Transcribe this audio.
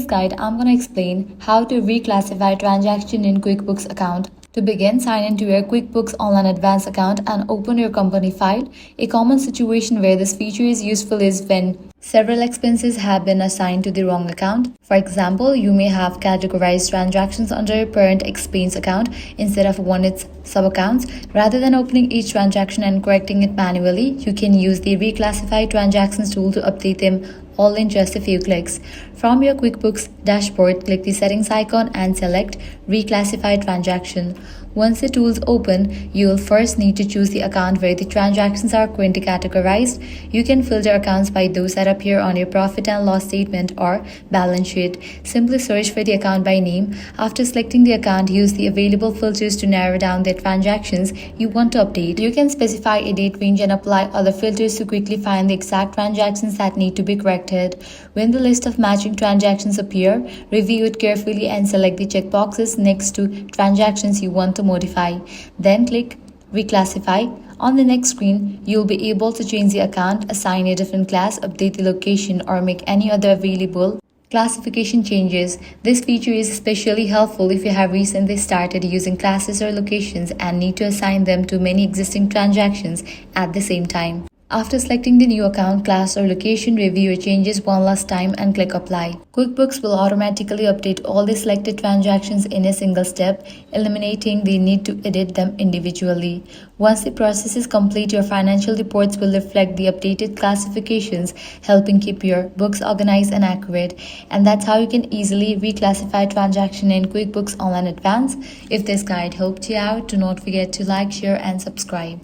guide, I'm going to explain how to reclassify transaction in QuickBooks account. To begin, sign into your QuickBooks Online Advanced account and open your company file. A common situation where this feature is useful is when several expenses have been assigned to the wrong account. For example, you may have categorized transactions under your parent expense account instead of one its sub-accounts. Rather than opening each transaction and correcting it manually, you can use the Reclassify Transactions tool to update them all in just a few clicks. From your QuickBooks dashboard, click the settings icon and select Reclassify Transaction. Once the tool is open, you will first need to choose the account where the transactions are currently categorized. You can filter accounts by those that appear on your profit and loss statement or balance sheet. Simply search for the account by name. After selecting the account, use the available filters to narrow down the transactions you want to update. You can specify a date range and apply other filters to quickly find the exact transactions that need to be corrected. When the list of matching transactions appear, review it carefully and select the checkboxes next to transactions you want to modify. Then click Reclassify. On the next screen, you'll be able to change the account, assign a different class, update the location, or make any other available classification changes. This feature is especially helpful if you have recently started using classes or locations and need to assign them to many existing transactions at the same time. After selecting the new account, class, or location, review your changes one last time and click Apply. QuickBooks will automatically update all the selected transactions in a single step, eliminating the need to edit them individually. Once the process is complete, your financial reports will reflect the updated classifications, helping keep your books organized and accurate. And that's how you can easily reclassify transaction in QuickBooks Online Advanced. If this guide helped you out, do not forget to like, share, and subscribe.